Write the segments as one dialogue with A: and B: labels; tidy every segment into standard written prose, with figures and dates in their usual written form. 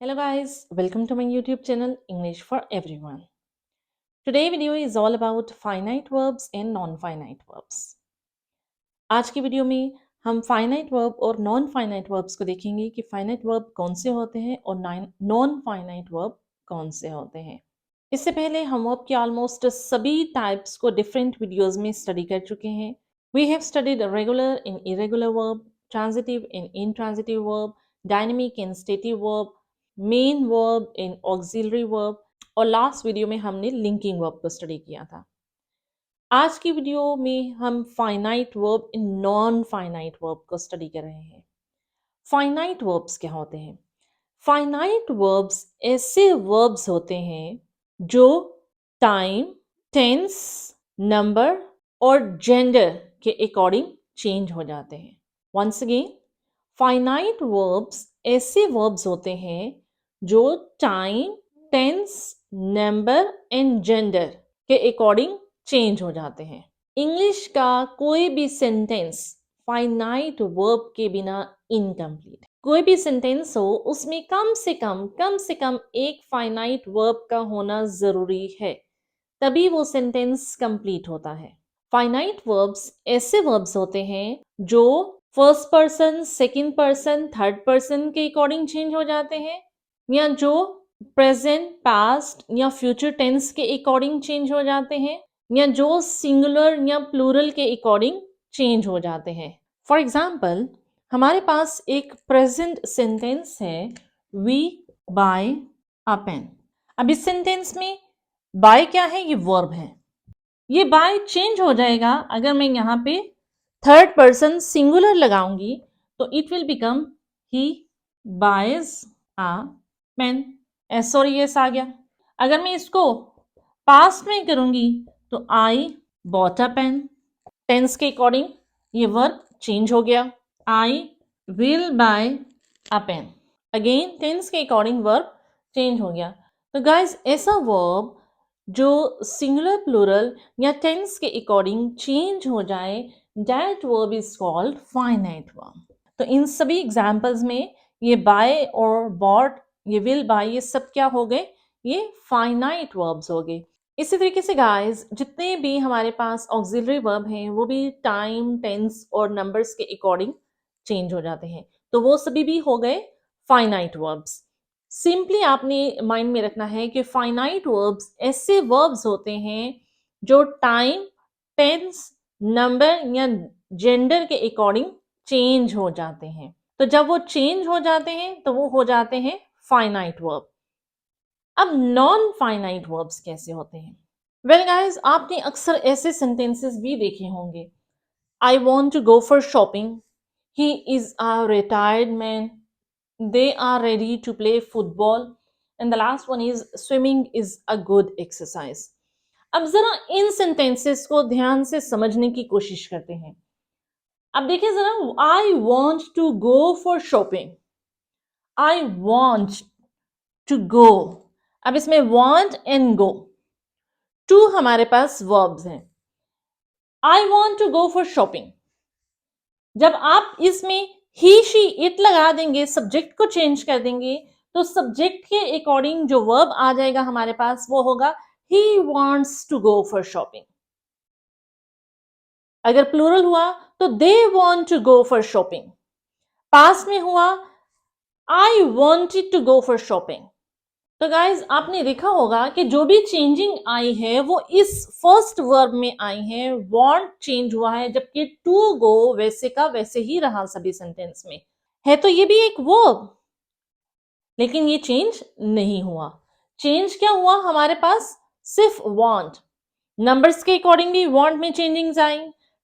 A: Hello guys, welcome to my YouTube channel English for Everyone. Today video is all about finite verbs and non-finite verbs. आज की video में हम finite verb और non-finite verbs को देखेंगे कि finite verb कौन से होते हैं और non-finite verb कौन से होते हैं। इससे पहले हम वर्ब के ऑलमोस्ट सभी टाइप्स को डिफरेंट वीडियोस में स्टडी कर चुके हैं। We have studied regular and irregular verb, transitive and intransitive verb, dynamic and stative verb, main verb and auxiliary verb और लास्ट वीडियो में हमने लिंकिंग वर्ब को स्टडी किया था। आज की वीडियो में हम finite verb and non finite verb को स्टडी कर रहे हैं। फाइनाइट वर्ब्स क्या होते हैं? फाइनाइट वर्ब्स ऐसे वर्ब्स होते हैं जो टाइम, टेंस, नंबर और जेंडर के अकॉर्डिंग चेंज हो जाते हैं। वंस अगेन, फाइनाइट वर्ब्स ऐसे वर्ब्स होते हैं जो time, tense, number and gender के अकॉर्डिंग चेंज हो जाते हैं। इंग्लिश का कोई भी सेंटेंस फाइनाइट वर्ब के बिना इनकम्प्लीट। कोई भी सेंटेंस हो उसमें कम से कम एक फाइनाइट वर्ब का होना जरूरी है, तभी वो सेंटेंस कंप्लीट होता है। फाइनाइट वर्ब्स ऐसे वर्ब्स होते हैं जो first person, second person, third person के अकॉर्डिंग चेंज हो जाते हैं, या जो प्रेजेंट, पास्ट या फ्यूचर टेंस के अकॉर्डिंग चेंज हो जाते हैं, या जो सिंगुलर या प्लूरल के अकॉर्डिंग चेंज हो जाते हैं। फॉर एग्जाम्पल, हमारे पास एक प्रेजेंट सेंटेंस है, वी बाय अ पेन। अब इस सेंटेंस में बाय क्या है? ये वर्ब है। ये बाय चेंज हो जाएगा अगर मैं यहाँ पे थर्ड पर्सन सिंगुलर लगाऊंगी तो it will become he buys a pen. Sorry, yes आ गया। अगर मैं इसको पास्ट में करूंगी तो I bought a pen. Tense के अकॉर्डिंग ये वर्ब चेंज हो गया, I will buy a pen. Again tense के अकॉर्डिंग वर्ब चेंज हो गया। तो गाइज, ऐसा वर्ब जो सिंगुलर, प्लूरल या टेंस के अकॉर्डिंग चेंज हो जाए, that verb is called finite verb. तो इन सभी एग्जांपल्स में ये बाय और बॉट, ये विल बाय, ये सब क्या हो गए? ये फाइनाइट वर्ब्स हो गए। इसी तरीके से गाइस, जितने भी हमारे पास ऑक्सिलरी वर्ब हैं वो भी टाइम, टेंस और नंबर्स के अकॉर्डिंग चेंज हो जाते हैं, तो वो सभी भी हो गए फाइनाइट वर्ब्स। सिंपली आपने माइंड में रखना है कि फाइनाइट वर्ब्स ऐसे वर्ब्स होते हैं जो टाइम, टेंस, नंबर या जेंडर के अकॉर्डिंग चेंज हो जाते हैं। तो जब वो चेंज हो जाते हैं तो वो हो जाते हैं फाइनाइट वर्ब। अब नॉन फाइनाइट वर्ब्स कैसे होते हैं? वेल गाइस, आपने अक्सर ऐसे सेंटेंसेस भी देखे होंगे, I want to go for shopping, he is a retired man, they are ready to play football, and the last one is swimming is a good exercise. अब जरा इन सेंटेंसेस को ध्यान से समझने की कोशिश करते हैं। अब देखिए जरा, I want to go for shopping, I want to go. अब इसमें वॉन्ट एंड गो टू हमारे पास वर्ब्स हैं। I want to go for shopping, जब आप इसमें ही, शी, इट लगा देंगे, सब्जेक्ट को चेंज कर देंगे, तो सब्जेक्ट के अकॉर्डिंग जो वर्ब आ जाएगा हमारे पास वो होगा ही wants to go for shopping. अगर प्लूरल हुआ तो they want to go for shopping. Past में हुआ I wanted to go for shopping. तो गाइज, आपने देखा होगा कि जो भी चेंजिंग आई है वो इस फर्स्ट वर्ब में आई है, वांट चेंज हुआ है, जबकि टू गो वैसे का वैसे ही रहा सभी सेंटेंस में। है तो ये भी एक वर्ब, लेकिन ये चेंज नहीं हुआ। चेंज क्या हुआ हमारे पास? सिर्फ वांट। नंबर्स के अकॉर्डिंग भी वांट में चेंजिंग्स आई,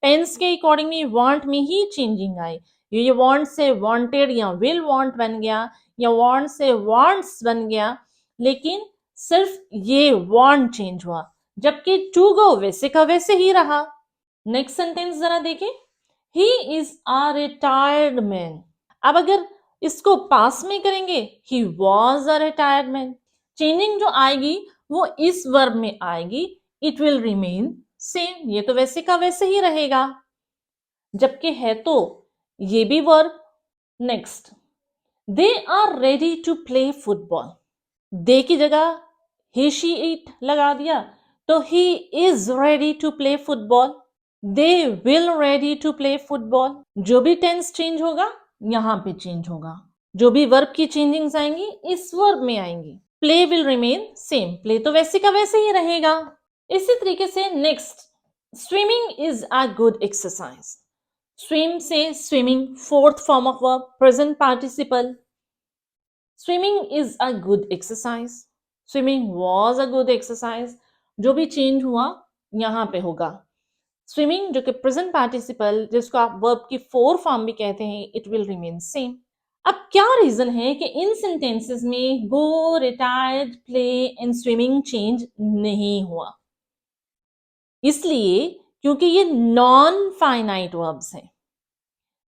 A: टेंस के अकॉर्डिंग भी वांट में ही चेंजिंग आई। ये वांट से वांटेड या विल वांट बन गया, या वांट से वांट्स बन गया, लेकिन सिर्फ ये वांट चेंज हुआ, जबकि टू गो वैसे का वैसे ही रहा। नेक्स्ट सेंटेंस जरा देखें, ही इज अ रिटायर्ड मैन। अब अगर इसको पास में करेंगे, he was a retired man, changing जो आएगी वो इस वर्ब में आएगी, इट विल रिमेन सेम, ये तो वैसे का वैसे ही रहेगा, जबकि है तो ये भी verb. Next, they are ready to play football. They की जगह ही शी इट लगा दिया तो he is ready to play football. They will ready to play football. जो भी टेंस चेंज होगा यहां पे चेंज होगा। जो भी वर्ब की चेंजिंग्स आएंगी इस वर्ब में आएंगी। Play will remain same, play तो वैसे का वैसे ही रहेगा। इसी तरीके से next, swimming is a good exercise. Swim से swimming, fourth form of verb, present participle. Swimming is a good exercise, swimming was a good exercise. जो भी चेंज हुआ यहां पे होगा। स्विमिंग जो कि प्रेजेंट पार्टिसिपल, जिसको आप वर्ब की फोर फॉर्म भी कहते हैं, इट विल रिमेन सेम। अब क्या रीजन है कि इन सेंटेंसेस में go, retired, play and swimming change नहीं हुआ? इसलिए क्योंकि ये नॉन फाइनाइट वर्ब्स हैं।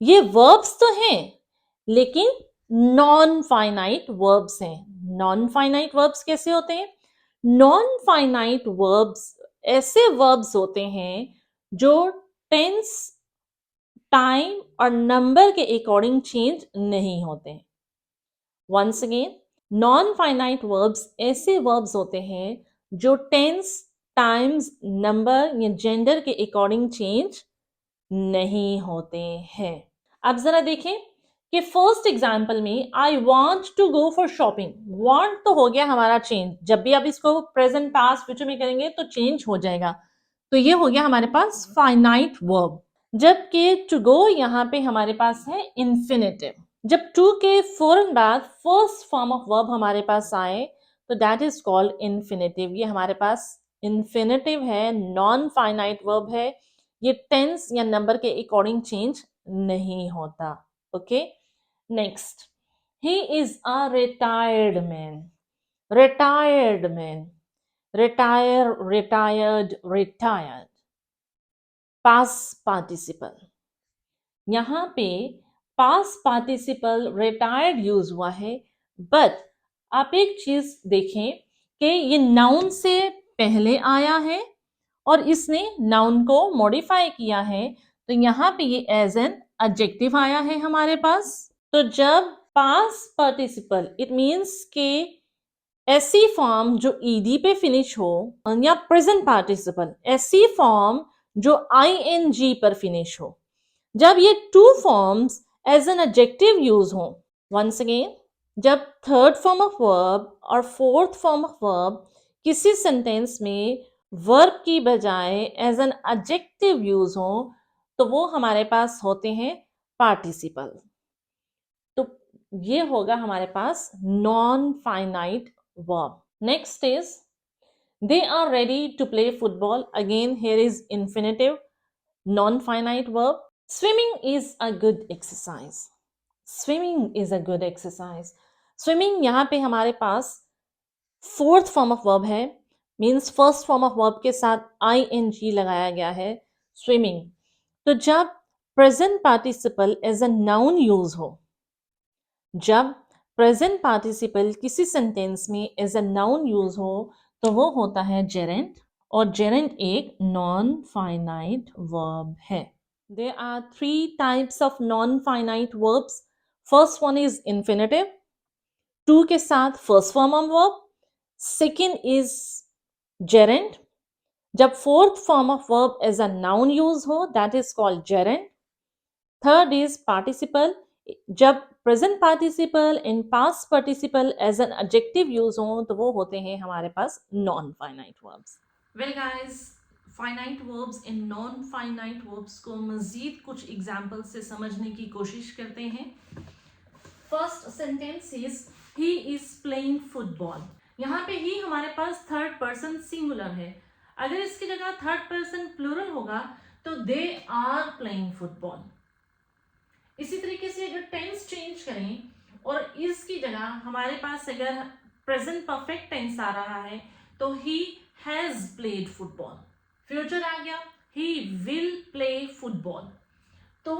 A: ये वर्ब्स तो हैं लेकिन नॉन फाइनाइट वर्ब्स हैं। नॉन फाइनाइट वर्ब्स कैसे होते हैं? नॉन फाइनाइट वर्ब्स ऐसे वर्ब्स होते हैं जो टेंस, टाइम और नंबर के अकॉर्डिंग चेंज नहीं होते। Once again, non finite verbs ऐसे वर्ब्स होते हैं जो टेंस, टाइम्स, नंबर या जेंडर के अकॉर्डिंग चेंज नहीं होते हैं। अब जरा देखें कि फर्स्ट एग्जाम्पल में I want to go for shopping. Want तो हो गया हमारा चेंज, जब भी आप इसको प्रेजेंट, पास्ट, फ्यूचर में करेंगे तो चेंज हो जाएगा। तो ये हो गया हमारे पास फाइनाइट वर्ब। जबकि टू गो यहाँ पे हमारे पास है इंफिनिटिव। जब टू के फौरन बाद फर्स्ट फॉर्म ऑफ वर्ब हमारे पास आए तो दैट इज कॉल्ड इंफिनिटिव। ये हमारे पास इंफिनिटिव है, नॉन फाइनाइट वर्ब है। ये टेंस या नंबर के अकॉर्डिंग चेंज नहीं होता। Okay, next, he is a retired man. Retired man, retire, retired, retired, past participle. यहां पे पास पार्टिसिपल रिटायर्ड यूज हुआ है, बट आप एक चीज देखें कि ये नाउन से पहले आया है और इसने नाउन को मॉडिफाई किया है, तो यहां पे ये एज एन एडजेक्टिव आया है हमारे पास। तो जब पास पार्टिसिपल, इट मींस के ऐसी फॉर्म जो ईडी पे फिनिश हो, या प्रेजेंट पार्टिसिपल ऐसी फॉर्म जो आईएनजी पर फिनिश हो, जब ये two forms as an adjective use हो। वंस अगेन, जब थर्ड फॉर्म ऑफ वर्ब और फोर्थ फॉर्म ऑफ वर्ब किसी सेंटेंस में वर्ब की बजाय एज एन एडजेक्टिव यूज हो तो वो हमारे पास होते हैं पार्टिसिपल। तो ये होगा हमारे पास non finite verb. Next is they are ready to play football. Again, here is infinitive, non-finite verb. Swimming is a good exercise. Swimming is a good exercise. Swimming यहाँ पे हमारे पास फोर्थ फॉर्म ऑफ वर्ब है, means first form of verb के साथ ing लगाया गया है, स्विमिंग। तो जब present participle as a noun use हो, जब प्रेजेंट पार्टिसिपल किसी सेंटेंस में एज अ नाउन यूज हो तो वो होता है जेरेंट, और जेरेंट एक नॉन फाइनाइट वर्ब है। There are three types of non-finite verbs. First one is infinitive, to के साथ first form of verb. Second is gerund. जब fourth form of verb as a noun use हो, that is called gerund. Third is participle. जब present participle and past participle as an adjective use हो तो वो होते हैं हमारे पास non-finite verbs. Well guys, finite verbs in non finite verbs को मजीद कुछ एग्जाम्पल से समझने की कोशिश करते हैं। First sentence is he is playing football. यहाँ पे ही हमारे पास थर्ड पर्सन सिंगुलर है, अगर इसकी जगह थर्ड पर्सन प्लूरल होगा तो दे आर प्लेइंग फुटबॉल। इसी तरीके से अगर टेंस चेंज करें और इसकी जगह हमारे पास अगर प्रेजेंट परफेक्ट टेंस आ रहा है तो he has played football. Future आ गया, ही विल प्ले फुटबॉल। तो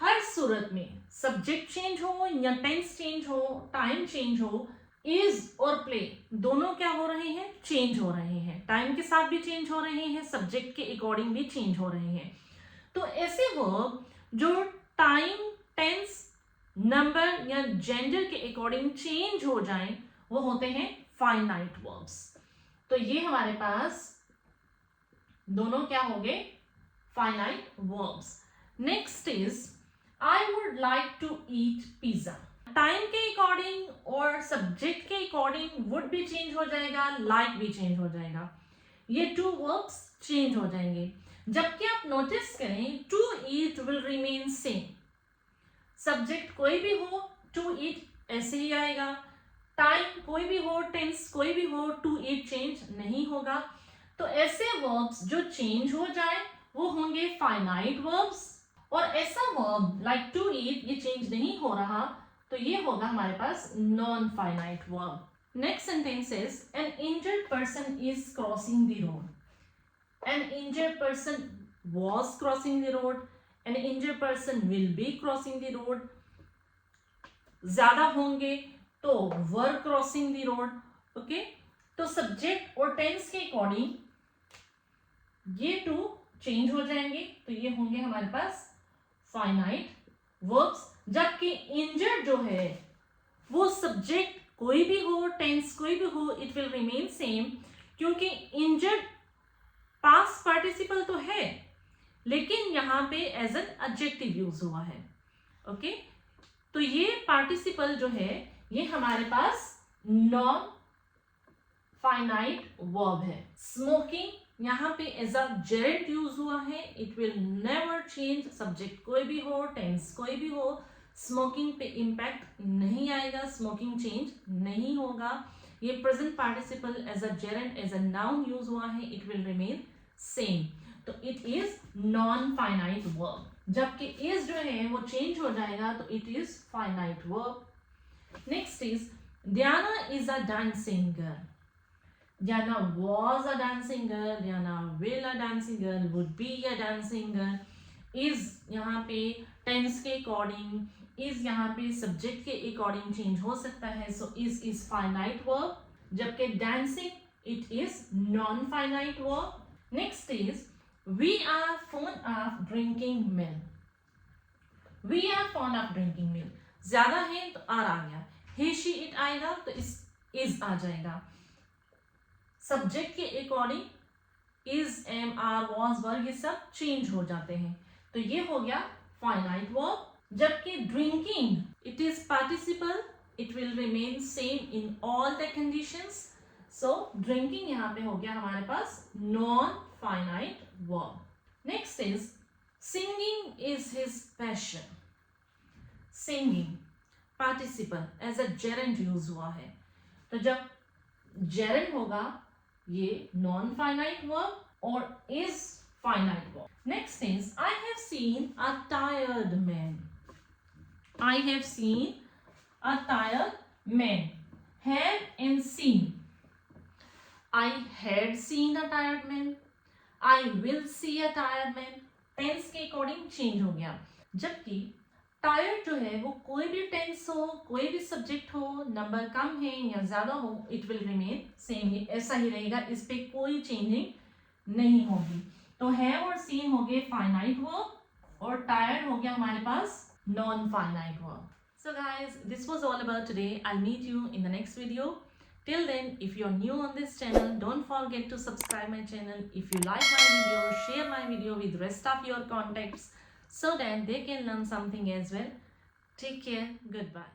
A: हर सूरत में सब्जेक्ट चेंज हो या टेंस चेंज हो, टाइम चेंज हो, इज और प्ले दोनों क्या हो रहे हैं? चेंज हो रहे हैं। टाइम के साथ भी चेंज हो रहे हैं, सब्जेक्ट के अकॉर्डिंग भी चेंज हो रहे हैं। तो ऐसे वर्ब जो टाइम, टेंस, नंबर या जेंडर के अकॉर्डिंग चेंज हो जाएं, वो होते हैं फाइनाइट वर्ब्स। तो ये हमारे पास दोनों क्या हो गए, finite verbs. Next is I would like to eat pizza. Time के अकॉर्डिंग और सब्जेक्ट के अकॉर्डिंग वुड भी चेंज हो जाएगा, लाइक भी चेंज हो जाएगा, ये टू वर्ब्स चेंज हो जाएंगे। जबकि आप नोटिस करें to eat will remain same, subject कोई भी हो टू ईट ऐसे ही आएगा, टाइम कोई भी हो, टेंस कोई भी हो, टू ईट चेंज नहीं होगा। तो ऐसे वर्ब्स जो चेंज हो जाए वो होंगे फाइनाइट वर्ब्स, और ऐसा वर्ब लाइक टू ईट ये चेंज नहीं हो रहा तो ये होगा हमारे पास non finite verb. Next sentence is an injured person is crossing the road. An injured person was crossing the road, an injured person will be crossing the road। ज्यादा होंगे तो were crossing the road। Okay, तो subject और tense के according ये to change हो जाएंगे, तो ये होंगे हमारे पास फाइनाइट वर्ब्स। जबकि इंजर्ड जो है वो सब्जेक्ट कोई भी हो, टेंस कोई भी हो, इट विल रिमेन सेम, क्योंकि इंजर्ड पास्ट पार्टिसिपल तो है लेकिन यहाँ पे एज एन एडजेक्टिव यूज हुआ है। ओके, तो ये पार्टिसिपल जो है ये हमारे पास नॉन फाइनाइट वर्ब है। स्मोकिंग यहाँ पे एज अ जेरेंट यूज हुआ है, it will never change, subject कोई भी हो, टेंस कोई भी हो, स्मोकिंग पे इम्पैक्ट नहीं आएगा, स्मोकिंग चेंज नहीं होगा। ये present participle as a gerund as a noun use हुआ है, इट विल रिमेन सेम, तो it is non finite verb. जबकि इज जो है वो चेंज हो जाएगा तो it is finite verb. Next is Diana is a dancing girl। Diana was a dancing girl, Diana will a dancing girl, would be a dancing girl। is यहाँ पे tense के अकॉर्डिंग, is यहाँ पे subject के according change हो सकता है, सो is finite verb, जबकि dancing it is non finite verb. Next is we are fond of drinking milk। we are fond of drinking milk, ज्यादा है तो आर आ गया, he she it आएगा तो is आ जाएगा। सब्जेक्ट के according is am are was were ये सब चेंज हो जाते हैं, तो ये हो गया फाइनाइट वर्ब। जबकि drinking it is participle, it will remain same in all the conditions, so drinking यहाँ पे हो गया हमारे पास non finite verb. Next is singing is his passion. Singing participle as a gerund use हुआ है, तो जब जेरेंट होगा ये नॉन फाइनाइट वर्ब और is finite verb. Next is I have seen a tired man. I have seen a tired man, have and seen, I had seen a tired man, I will see a tired man, tense के according change हो गया। जबकि tired जो है वो कोई भी tense हो, कोई भी सब्जेक्ट हो, नंबर कम है या ज्यादा हो, इट विल रिमेन सेम, ऐसा ही रहेगा, इस पे कोई चेंजिंग नहीं होगी। तो है और सीन हो गए फाइनाइट वर्ब और टायर्ड हो गया हमारे पास non finite verb. So guys, this was all about today. I'll meet you in the next video. Till then, if you're new on this channel, don't forget to subscribe my channel. If you like my video, share my video with rest of your contacts so that they can learn something as well. Take care. Goodbye.